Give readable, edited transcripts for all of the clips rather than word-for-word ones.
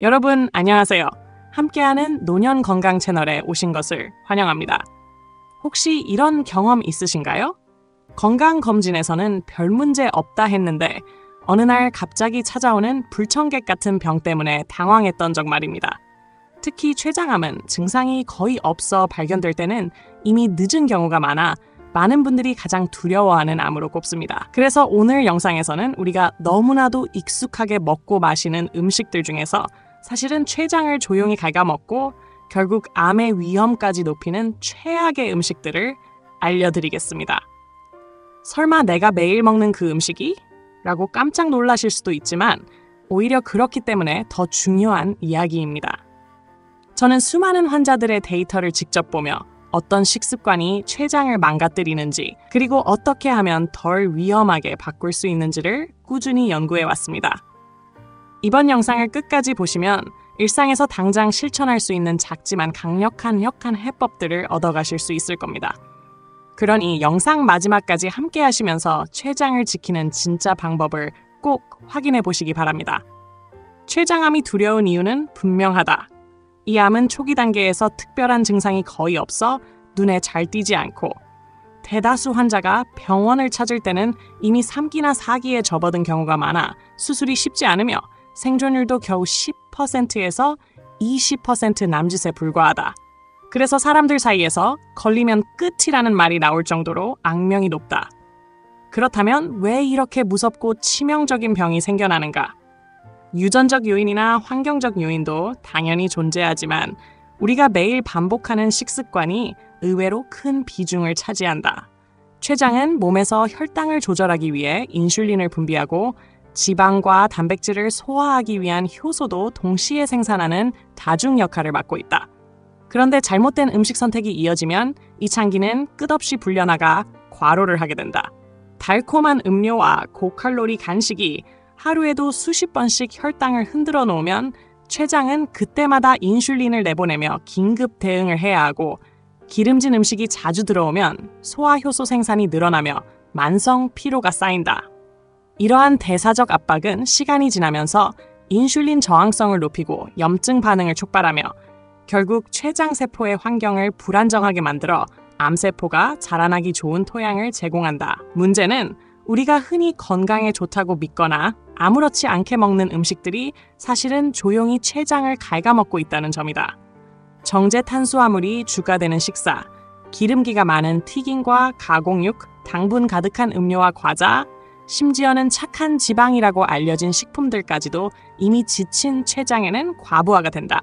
여러분 안녕하세요. 함께하는 노년 건강 채널에 오신 것을 환영합니다. 혹시 이런 경험 있으신가요? 건강검진에서는 별 문제 없다 했는데 어느 날 갑자기 찾아오는 불청객 같은 병 때문에 당황했던 적 말입니다. 특히 췌장암은 증상이 거의 없어 발견될 때는 이미 늦은 경우가 많아 많은 분들이 가장 두려워하는 암으로 꼽습니다. 그래서 오늘 영상에서는 우리가 너무나도 익숙하게 먹고 마시는 음식들 중에서 사실은 췌장을 조용히 갉아먹고 결국 암의 위험까지 높이는 최악의 음식들을 알려드리겠습니다. 설마 내가 매일 먹는 그 음식이? 라고 깜짝 놀라실 수도 있지만 오히려 그렇기 때문에 더 중요한 이야기입니다. 저는 수많은 환자들의 데이터를 직접 보며 어떤 식습관이 췌장을 망가뜨리는지 그리고 어떻게 하면 덜 위험하게 바꿀 수 있는지를 꾸준히 연구해 왔습니다. 이번 영상을 끝까지 보시면 일상에서 당장 실천할 수 있는 작지만 강력한 해법들을 얻어가실 수 있을 겁니다. 그러니 영상 마지막까지 함께 하시면서 췌장을 지키는 진짜 방법을 꼭 확인해 보시기 바랍니다. 췌장암이 두려운 이유는 분명하다. 이 암은 초기 단계에서 특별한 증상이 거의 없어 눈에 잘 띄지 않고 대다수 환자가 병원을 찾을 때는 이미 3기나 4기에 접어든 경우가 많아 수술이 쉽지 않으며 생존율도 겨우 10%에서 20% 남짓에 불과하다. 그래서 사람들 사이에서 걸리면 끝이라는 말이 나올 정도로 악명이 높다. 그렇다면 왜 이렇게 무섭고 치명적인 병이 생겨나는가? 유전적 요인이나 환경적 요인도 당연히 존재하지만 우리가 매일 반복하는 식습관이 의외로 큰 비중을 차지한다. 췌장은 몸에서 혈당을 조절하기 위해 인슐린을 분비하고 지방과 단백질을 소화하기 위한 효소도 동시에 생산하는 다중 역할을 맡고 있다. 그런데 잘못된 음식 선택이 이어지면 이 창기는 끝없이 불려나가 과로를 하게 된다. 달콤한 음료와 고칼로리 간식이 하루에도 수십 번씩 혈당을 흔들어 놓으면 췌장은 그때마다 인슐린을 내보내며 긴급 대응을 해야 하고 기름진 음식이 자주 들어오면 소화효소 생산이 늘어나며 만성 피로가 쌓인다. 이러한 대사적 압박은 시간이 지나면서 인슐린 저항성을 높이고 염증 반응을 촉발하며 결국 췌장세포의 환경을 불안정하게 만들어 암세포가 자라나기 좋은 토양을 제공한다. 문제는 우리가 흔히 건강에 좋다고 믿거나 아무렇지 않게 먹는 음식들이 사실은 조용히 췌장을 갉아먹고 있다는 점이다. 정제 탄수화물이 주가 되는 식사, 기름기가 많은 튀김과 가공육, 당분 가득한 음료와 과자, 심지어는 착한 지방이라고 알려진 식품들까지도 이미 지친 췌장에는 과부하가 된다.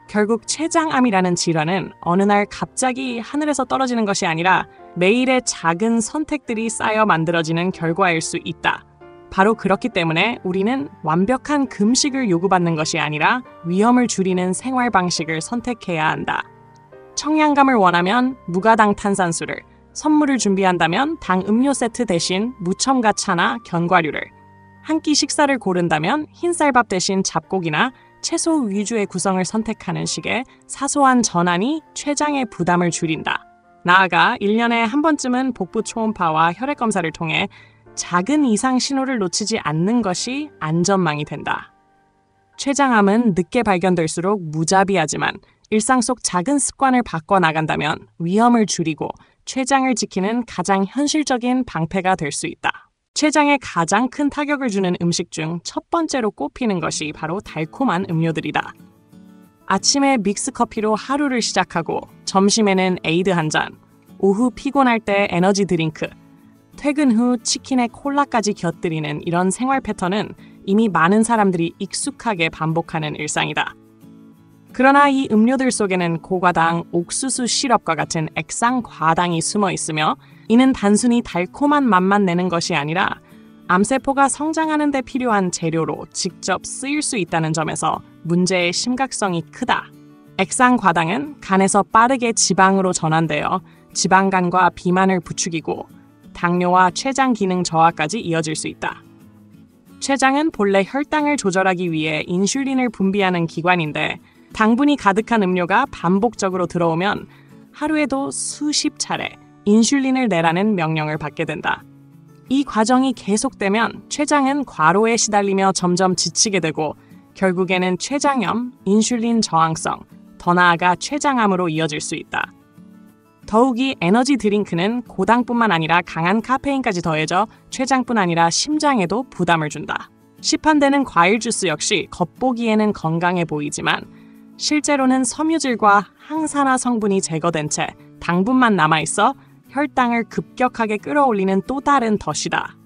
결국 췌장암이라는 질환은 어느 날 갑자기 하늘에서 떨어지는 것이 아니라 매일의 작은 선택들이 쌓여 만들어지는 결과일 수 있다. 바로 그렇기 때문에 우리는 완벽한 금식을 요구받는 것이 아니라 위험을 줄이는 생활 방식을 선택해야 한다. 청량감을 원하면 무가당 탄산수를, 선물을 준비한다면 당 음료 세트 대신 무첨가 차나 견과류를, 한 끼 식사를 고른다면 흰쌀밥 대신 잡곡이나 채소 위주의 구성을 선택하는 식의 사소한 전환이 췌장의 부담을 줄인다. 나아가 1년에 한 번쯤은 복부 초음파와 혈액 검사를 통해 작은 이상 신호를 놓치지 않는 것이 안전망이 된다. 췌장암은 늦게 발견될수록 무자비하지만 일상 속 작은 습관을 바꿔나간다면 위험을 줄이고 췌장을 지키는 가장 현실적인 방패가 될 수 있다. 췌장에 가장 큰 타격을 주는 음식 중 첫 번째로 꼽히는 것이 바로 달콤한 음료들이다. 아침에 믹스커피로 하루를 시작하고 점심에는 에이드 한 잔, 오후 피곤할 때 에너지 드링크, 퇴근 후 치킨에 콜라까지 곁들이는 이런 생활 패턴은 이미 많은 사람들이 익숙하게 반복하는 일상이다. 그러나 이 음료들 속에는 고과당, 옥수수 시럽과 같은 액상 과당이 숨어 있으며 이는 단순히 달콤한 맛만 내는 것이 아니라 암세포가 성장하는 데 필요한 재료로 직접 쓰일 수 있다는 점에서 문제의 심각성이 크다. 액상 과당은 간에서 빠르게 지방으로 전환되어 지방간과 비만을 부추기고 당뇨와 췌장 기능 저하까지 이어질 수 있다. 췌장은 본래 혈당을 조절하기 위해 인슐린을 분비하는 기관인데 당분이 가득한 음료가 반복적으로 들어오면 하루에도 수십 차례 인슐린을 내라는 명령을 받게 된다. 이 과정이 계속되면 췌장은 과로에 시달리며 점점 지치게 되고 결국에는 췌장염, 인슐린 저항성, 더 나아가 췌장암으로 이어질 수 있다. 더욱이 에너지 드링크는 고당뿐만 아니라 강한 카페인까지 더해져 췌장뿐 아니라 심장에도 부담을 준다. 시판되는 과일 주스 역시 겉보기에는 건강해 보이지만 실제로는 섬유질과 항산화 성분이 제거된 채 당분만 남아있어 혈당을 급격하게 끌어올리는 또 다른 덫이다.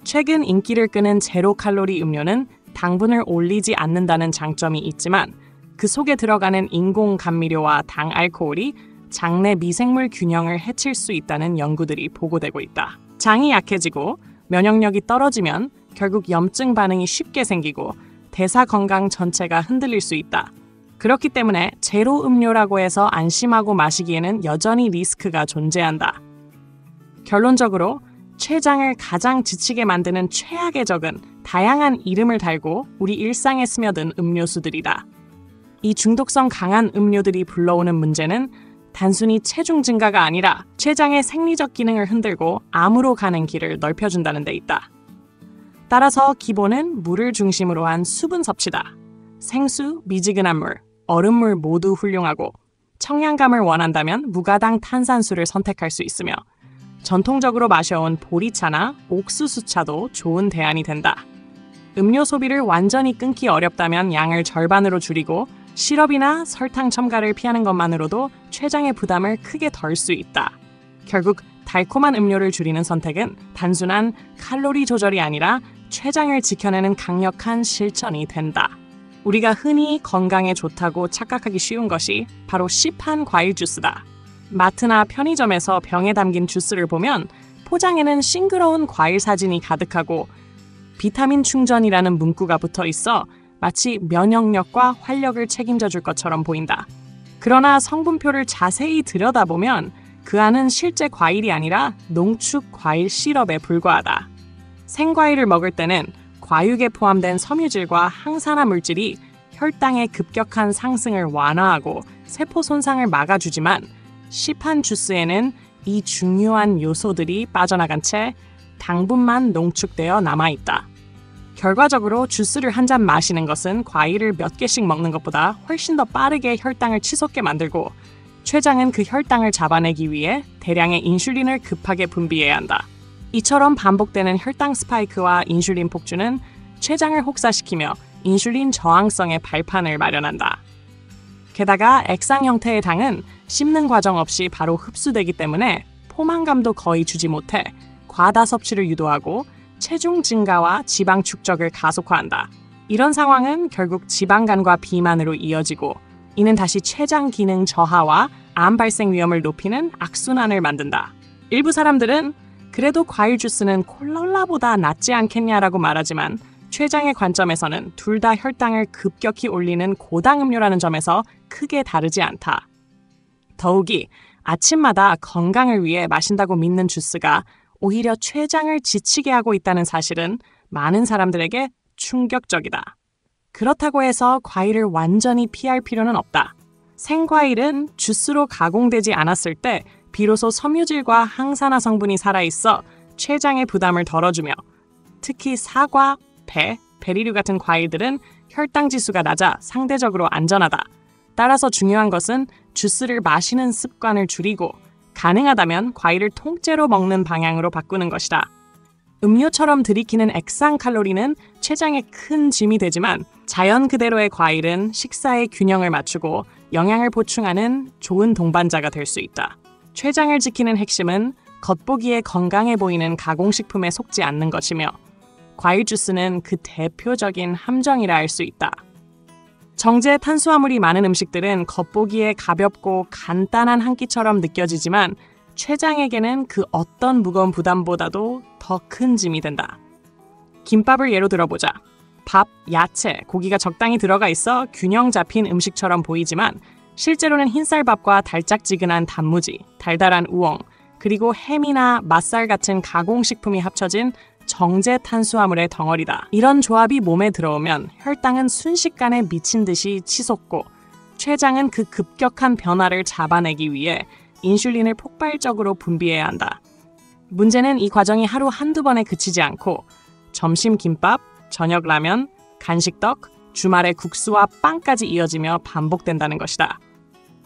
최근 인기를 끄는 제로 칼로리 음료는 당분을 올리지 않는다는 장점이 있지만 그 속에 들어가는 인공 감미료와 당 알코올이 장내 미생물 균형을 해칠 수 있다는 연구들이 보고되고 있다. 장이 약해지고 면역력이 떨어지면 결국 염증 반응이 쉽게 생기고 대사 건강 전체가 흔들릴 수 있다. 그렇기 때문에 제로 음료라고 해서 안심하고 마시기에는 여전히 리스크가 존재한다. 결론적으로 췌장을 가장 지치게 만드는 최악의 적은 다양한 이름을 달고 우리 일상에 스며든 음료수들이다. 이 중독성 강한 음료들이 불러오는 문제는 단순히 체중 증가가 아니라 췌장의 생리적 기능을 흔들고 암으로 가는 길을 넓혀준다는 데 있다. 따라서 기본은 물을 중심으로 한 수분 섭취다. 생수, 미지근한 물, 얼음물 모두 훌륭하고 청량감을 원한다면 무가당 탄산수를 선택할 수 있으며 전통적으로 마셔온 보리차나 옥수수차도 좋은 대안이 된다. 음료 소비를 완전히 끊기 어렵다면 양을 절반으로 줄이고 시럽이나 설탕 첨가를 피하는 것만으로도 췌장의 부담을 크게 덜 수 있다. 결국 달콤한 음료를 줄이는 선택은 단순한 칼로리 조절이 아니라 췌장을 지켜내는 강력한 실천이 된다. 우리가 흔히 건강에 좋다고 착각하기 쉬운 것이 바로 시판 과일 주스다. 마트나 편의점에서 병에 담긴 주스를 보면 포장에는 싱그러운 과일 사진이 가득하고 비타민 충전이라는 문구가 붙어 있어 마치 면역력과 활력을 책임져 줄 것처럼 보인다. 그러나 성분표를 자세히 들여다보면 그 안은 실제 과일이 아니라 농축 과일 시럽에 불과하다. 생과일을 먹을 때는 과육에 포함된 섬유질과 항산화 물질이 혈당의 급격한 상승을 완화하고 세포 손상을 막아주지만 시판 주스에는 이 중요한 요소들이 빠져나간 채 당분만 농축되어 남아있다. 결과적으로 주스를 한 잔 마시는 것은 과일을 몇 개씩 먹는 것보다 훨씬 더 빠르게 혈당을 치솟게 만들고 췌장은 그 혈당을 잡아내기 위해 대량의 인슐린을 급하게 분비해야 한다. 이처럼 반복되는 혈당 스파이크와 인슐린 폭주는 췌장을 혹사시키며 인슐린 저항성의 발판을 마련한다. 게다가 액상 형태의 당은 씹는 과정 없이 바로 흡수되기 때문에 포만감도 거의 주지 못해 과다 섭취를 유도하고 체중 증가와 지방 축적을 가속화한다. 이런 상황은 결국 지방간과 비만으로 이어지고 이는 다시 췌장 기능 저하와 암 발생 위험을 높이는 악순환을 만든다. 일부 사람들은 그래도 과일 주스는 콜라보다 낫지 않겠냐라고 말하지만 췌장의 관점에서는 둘 다 혈당을 급격히 올리는 고당 음료라는 점에서 크게 다르지 않다. 더욱이 아침마다 건강을 위해 마신다고 믿는 주스가 오히려 췌장을 지치게 하고 있다는 사실은 많은 사람들에게 충격적이다. 그렇다고 해서 과일을 완전히 피할 필요는 없다. 생과일은 주스로 가공되지 않았을 때 비로소 섬유질과 항산화 성분이 살아있어 췌장의 부담을 덜어주며 특히 사과, 배, 베리류 같은 과일들은 혈당 지수가 낮아 상대적으로 안전하다. 따라서 중요한 것은 주스를 마시는 습관을 줄이고 가능하다면 과일을 통째로 먹는 방향으로 바꾸는 것이다. 음료처럼 들이키는 액상 칼로리는 췌장에 큰 짐이 되지만 자연 그대로의 과일은 식사의 균형을 맞추고 영양을 보충하는 좋은 동반자가 될 수 있다. 췌장을 지키는 핵심은 겉보기에 건강해 보이는 가공식품에 속지 않는 것이며 과일 주스는 그 대표적인 함정이라 할 수 있다. 정제 탄수화물이 많은 음식들은 겉보기에 가볍고 간단한 한 끼처럼 느껴지지만 췌장에게는 그 어떤 무거운 부담보다도 더 큰 짐이 된다. 김밥을 예로 들어보자. 밥, 야채, 고기가 적당히 들어가 있어 균형 잡힌 음식처럼 보이지만 실제로는 흰쌀밥과 달짝지근한 단무지, 달달한 우엉, 그리고 햄이나 맛살 같은 가공식품이 합쳐진 정제 탄수화물의 덩어리다. 이런 조합이 몸에 들어오면 혈당은 순식간에 미친 듯이 치솟고 췌장은 그 급격한 변화를 잡아내기 위해 인슐린을 폭발적으로 분비해야 한다. 문제는 이 과정이 하루 한두 번에 그치지 않고 점심 김밥, 저녁 라면, 간식 떡, 주말에 국수와 빵까지 이어지며 반복된다는 것이다.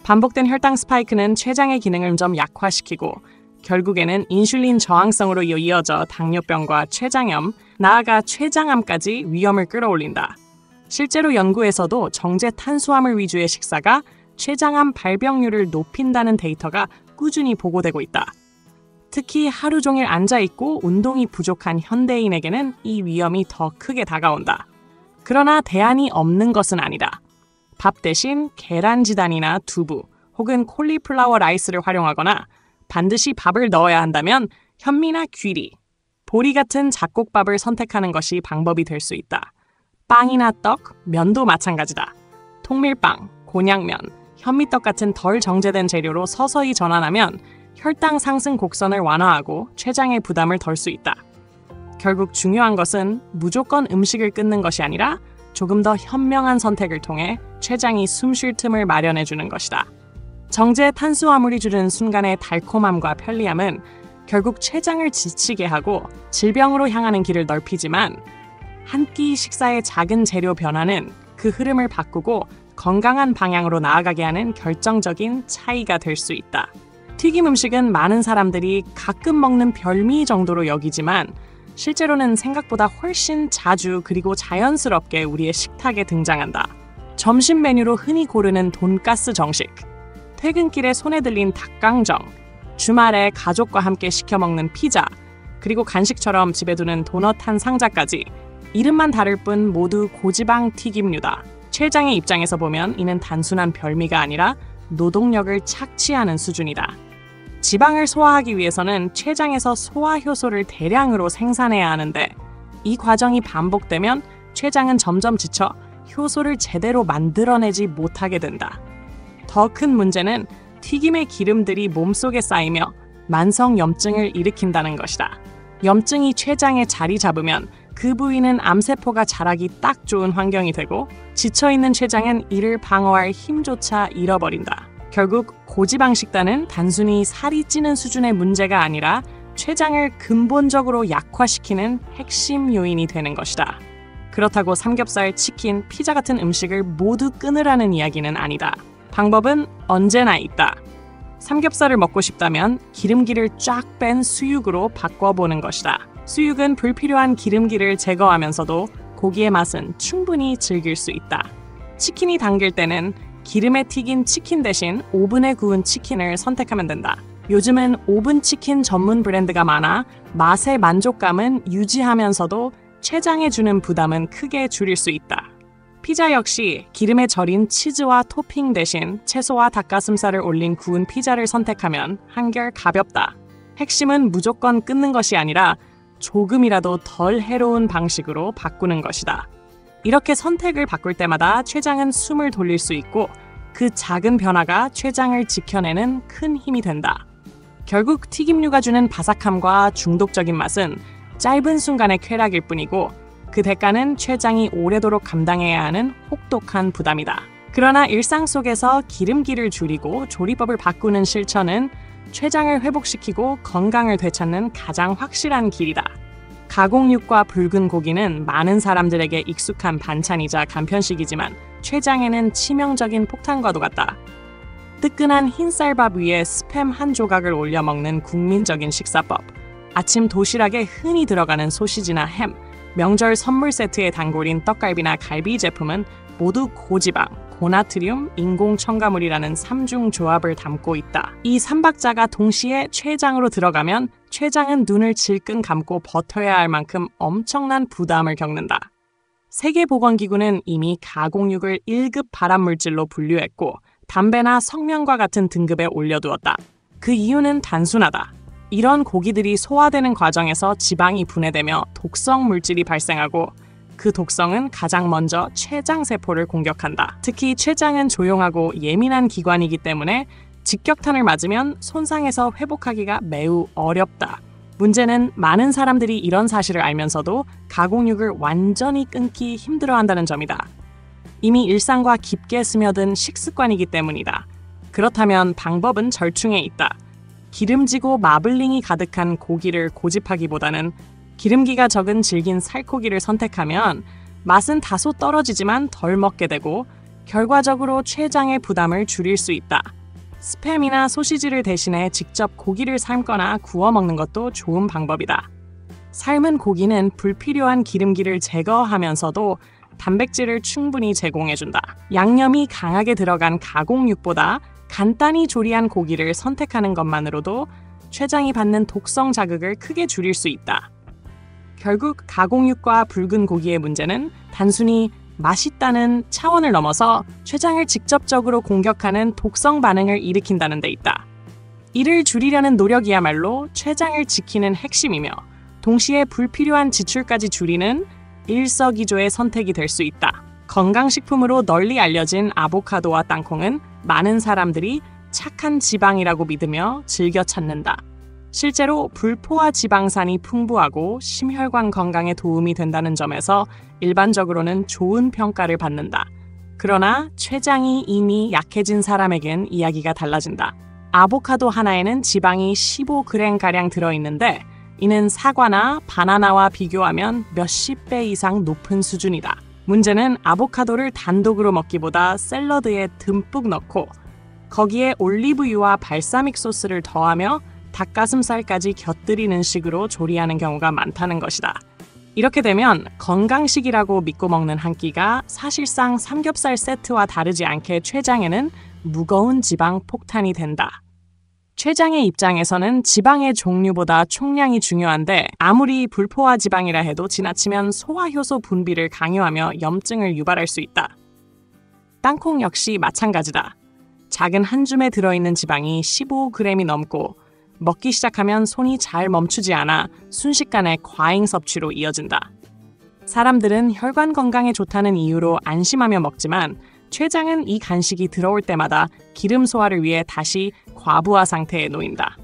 반복된 혈당 스파이크는 췌장의 기능을 좀 약화시키고 결국에는 인슐린 저항성으로 이어져 당뇨병과 췌장염, 나아가 췌장암까지 위험을 끌어올린다. 실제로 연구에서도 정제 탄수화물 위주의 식사가 췌장암 발병률을 높인다는 데이터가 꾸준히 보고되고 있다. 특히 하루 종일 앉아있고 운동이 부족한 현대인에게는 이 위험이 더 크게 다가온다. 그러나 대안이 없는 것은 아니다. 밥 대신 계란지단이나 두부 혹은 콜리플라워 라이스를 활용하거나 반드시 밥을 넣어야 한다면 현미나 귀리, 보리 같은 잡곡밥을 선택하는 것이 방법이 될 수 있다. 빵이나 떡, 면도 마찬가지다. 통밀빵, 곤약면, 현미떡 같은 덜 정제된 재료로 서서히 전환하면 혈당 상승 곡선을 완화하고 췌장의 부담을 덜 수 있다. 결국 중요한 것은 무조건 음식을 끊는 것이 아니라 조금 더 현명한 선택을 통해 췌장이 숨 쉴 틈을 마련해 주는 것이다. 정제 탄수화물이 주는 순간의 달콤함과 편리함은 결국 췌장을 지치게 하고 질병으로 향하는 길을 넓히지만 한 끼 식사의 작은 재료 변화는 그 흐름을 바꾸고 건강한 방향으로 나아가게 하는 결정적인 차이가 될 수 있다. 튀김 음식은 많은 사람들이 가끔 먹는 별미 정도로 여기지만 실제로는 생각보다 훨씬 자주 그리고 자연스럽게 우리의 식탁에 등장한다. 점심 메뉴로 흔히 고르는 돈가스 정식, 퇴근길에 손에 들린 닭강정, 주말에 가족과 함께 시켜 먹는 피자, 그리고 간식처럼 집에 두는 도넛 한 상자까지 이름만 다를 뿐 모두 고지방 튀김류다. 췌장의 입장에서 보면 이는 단순한 별미가 아니라 노동력을 착취하는 수준이다. 지방을 소화하기 위해서는 췌장에서 소화효소를 대량으로 생산해야 하는데 이 과정이 반복되면 췌장은 점점 지쳐 효소를 제대로 만들어내지 못하게 된다. 더 큰 문제는 튀김의 기름들이 몸속에 쌓이며 만성 염증을 일으킨다는 것이다. 염증이 췌장에 자리 잡으면 그 부위는 암세포가 자라기 딱 좋은 환경이 되고 지쳐있는 췌장은 이를 방어할 힘조차 잃어버린다. 결국 고지방 식단은 단순히 살이 찌는 수준의 문제가 아니라 췌장을 근본적으로 약화시키는 핵심 요인이 되는 것이다. 그렇다고 삼겹살, 치킨, 피자 같은 음식을 모두 끊으라는 이야기는 아니다. 방법은 언제나 있다. 삼겹살을 먹고 싶다면 기름기를 쫙 뺀 수육으로 바꿔보는 것이다. 수육은 불필요한 기름기를 제거하면서도 고기의 맛은 충분히 즐길 수 있다. 치킨이 당길 때는 기름에 튀긴 치킨 대신 오븐에 구운 치킨을 선택하면 된다. 요즘은 오븐 치킨 전문 브랜드가 많아 맛의 만족감은 유지하면서도 췌장에 주는 부담은 크게 줄일 수 있다. 피자 역시 기름에 절인 치즈와 토핑 대신 채소와 닭가슴살을 올린 구운 피자를 선택하면 한결 가볍다. 핵심은 무조건 끊는 것이 아니라 조금이라도 덜 해로운 방식으로 바꾸는 것이다. 이렇게 선택을 바꿀 때마다 췌장은 숨을 돌릴 수 있고 그 작은 변화가 췌장을 지켜내는 큰 힘이 된다. 결국 튀김류가 주는 바삭함과 중독적인 맛은 짧은 순간의 쾌락일 뿐이고 그 대가는 췌장이 오래도록 감당해야 하는 혹독한 부담이다. 그러나 일상 속에서 기름기를 줄이고 조리법을 바꾸는 실천은 췌장을 회복시키고 건강을 되찾는 가장 확실한 길이다. 가공육과 붉은 고기는 많은 사람들에게 익숙한 반찬이자 간편식이지만 췌장에는 치명적인 폭탄과도 같다. 뜨끈한 흰쌀밥 위에 스팸 한 조각을 올려 먹는 국민적인 식사법, 아침 도시락에 흔히 들어가는 소시지나 햄, 명절 선물 세트에 단골인 떡갈비나 갈비 제품은 모두 고지방, 고나트륨, 인공 첨가물이라는 3중 조합을 담고 있다. 이 3박자가 동시에 췌장으로 들어가면 췌장은 눈을 질끈 감고 버텨야 할 만큼 엄청난 부담을 겪는다. 세계보건기구는 이미 가공육을 1급 발암물질로 분류했고 담배나 성면과 같은 등급에 올려두었다. 그 이유는 단순하다. 이런 고기들이 소화되는 과정에서 지방이 분해되며 독성 물질이 발생하고 그 독성은 가장 먼저 췌장세포를 공격한다. 특히 췌장은 조용하고 예민한 기관이기 때문에 직격탄을 맞으면 손상에서 회복하기가 매우 어렵다. 문제는 많은 사람들이 이런 사실을 알면서도 가공육을 완전히 끊기 힘들어한다는 점이다. 이미 일상과 깊게 스며든 식습관이기 때문이다. 그렇다면 방법은 절충에 있다. 기름지고 마블링이 가득한 고기를 고집하기보다는 기름기가 적은 질긴 살코기를 선택하면 맛은 다소 떨어지지만 덜 먹게 되고 결과적으로 췌장의 부담을 줄일 수 있다. 스팸이나 소시지를 대신해 직접 고기를 삶거나 구워 먹는 것도 좋은 방법이다. 삶은 고기는 불필요한 기름기를 제거하면서도 단백질을 충분히 제공해준다. 양념이 강하게 들어간 가공육보다 간단히 조리한 고기를 선택하는 것만으로도 췌장이 받는 독성 자극을 크게 줄일 수 있다. 결국 가공육과 붉은 고기의 문제는 단순히 맛있다는 차원을 넘어서 췌장을 직접적으로 공격하는 독성 반응을 일으킨다는 데 있다. 이를 줄이려는 노력이야말로 췌장을 지키는 핵심이며 동시에 불필요한 지출까지 줄이는 일석이조의 선택이 될 수 있다. 건강식품으로 널리 알려진 아보카도와 땅콩은 많은 사람들이 착한 지방이라고 믿으며 즐겨 찾는다. 실제로 불포화 지방산이 풍부하고 심혈관 건강에 도움이 된다는 점에서 일반적으로는 좋은 평가를 받는다. 그러나 췌장이 이미 약해진 사람에겐 이야기가 달라진다. 아보카도 하나에는 지방이 15g가량 들어있는데 이는 사과나 바나나와 비교하면 몇십 배 이상 높은 수준이다. 문제는 아보카도를 단독으로 먹기보다 샐러드에 듬뿍 넣고 거기에 올리브유와 발사믹 소스를 더하며 닭가슴살까지 곁들이는 식으로 조리하는 경우가 많다는 것이다. 이렇게 되면 건강식이라고 믿고 먹는 한 끼가 사실상 삼겹살 세트와 다르지 않게 췌장에는 무거운 지방 폭탄이 된다. 췌장의 입장에서는 지방의 종류보다 총량이 중요한데 아무리 불포화 지방이라 해도 지나치면 소화효소 분비를 강요하며 염증을 유발할 수 있다. 땅콩 역시 마찬가지다. 작은 한 줌에 들어있는 지방이 15g이 넘고 먹기 시작하면 손이 잘 멈추지 않아 순식간에 과잉 섭취로 이어진다. 사람들은 혈관 건강에 좋다는 이유로 안심하며 먹지만 췌장은 이 간식이 들어올 때마다 기름 소화를 위해 다시 과부하 상태에 놓인다.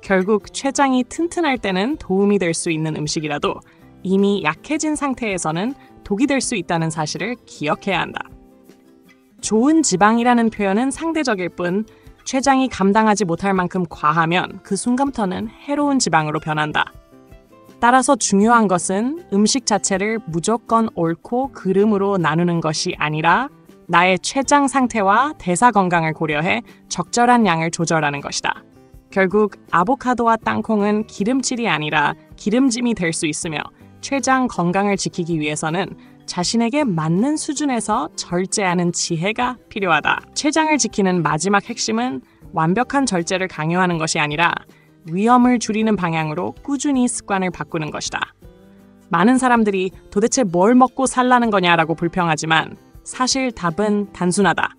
결국 췌장이 튼튼할 때는 도움이 될 수 있는 음식이라도 이미 약해진 상태에서는 독이 될 수 있다는 사실을 기억해야 한다. 좋은 지방이라는 표현은 상대적일 뿐 췌장이 감당하지 못할 만큼 과하면 그 순간부터는 해로운 지방으로 변한다. 따라서 중요한 것은 음식 자체를 무조건 옳고 그름으로 나누는 것이 아니라 나의 췌장 상태와 대사 건강을 고려해 적절한 양을 조절하는 것이다. 결국 아보카도와 땅콩은 기름칠이 아니라 기름짐이 될 수 있으며 췌장 건강을 지키기 위해서는 자신에게 맞는 수준에서 절제하는 지혜가 필요하다. 췌장을 지키는 마지막 핵심은 완벽한 절제를 강요하는 것이 아니라 위험을 줄이는 방향으로 꾸준히 습관을 바꾸는 것이다. 많은 사람들이 도대체 뭘 먹고 살라는 거냐라고 불평하지만 사실 답은 단순하다.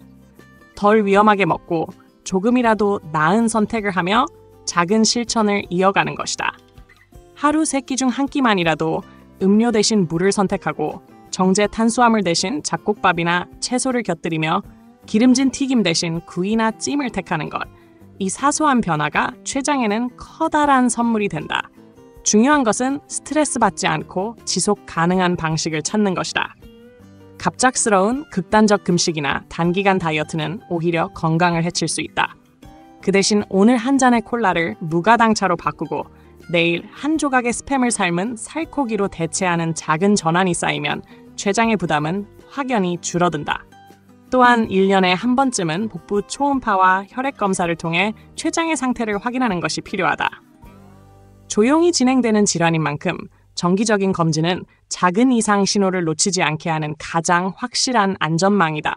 덜 위험하게 먹고 조금이라도 나은 선택을 하며 작은 실천을 이어가는 것이다. 하루 3끼 중 1끼만이라도 음료 대신 물을 선택하고 정제 탄수화물 대신 잡곡밥이나 채소를 곁들이며 기름진 튀김 대신 구이나 찜을 택하는 것. 이 사소한 변화가 췌장에는 커다란 선물이 된다. 중요한 것은 스트레스 받지 않고 지속 가능한 방식을 찾는 것이다. 갑작스러운 극단적 금식이나 단기간 다이어트는 오히려 건강을 해칠 수 있다. 그 대신 오늘 한 잔의 콜라를 무가당차로 바꾸고 내일 한 조각의 스팸을 삶은 살코기로 대체하는 작은 전환이 쌓이면 췌장의 부담은 확연히 줄어든다. 또한 1년에 한 번쯤은 복부 초음파와 혈액 검사를 통해 췌장의 상태를 확인하는 것이 필요하다. 조용히 진행되는 질환인 만큼 정기적인 검진은 작은 이상 신호를 놓치지 않게 하는 가장 확실한 안전망이다.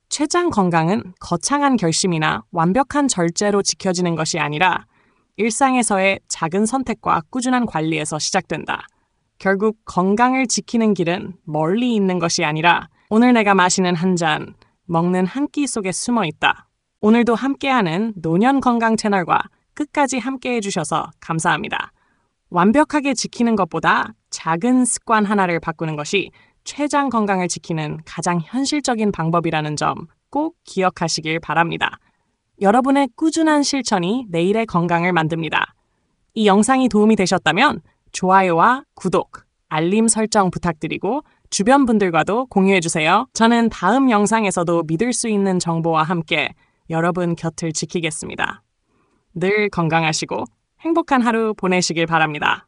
췌장 건강은 거창한 결심이나 완벽한 절제로 지켜지는 것이 아니라 일상에서의 작은 선택과 꾸준한 관리에서 시작된다. 결국 건강을 지키는 길은 멀리 있는 것이 아니라 오늘 내가 마시는 한 잔, 먹는 한 끼 속에 숨어 있다. 오늘도 함께하는 노년 건강 채널과 끝까지 함께해 주셔서 감사합니다. 완벽하게 지키는 것보다 작은 습관 하나를 바꾸는 것이 췌장 건강을 지키는 가장 현실적인 방법이라는 점 꼭 기억하시길 바랍니다. 여러분의 꾸준한 실천이 내일의 건강을 만듭니다. 이 영상이 도움이 되셨다면 좋아요와 구독, 알림 설정 부탁드리고 주변 분들과도 공유해주세요. 저는 다음 영상에서도 믿을 수 있는 정보와 함께 여러분 곁을 지키겠습니다. 늘 건강하시고 행복한 하루 보내시길 바랍니다.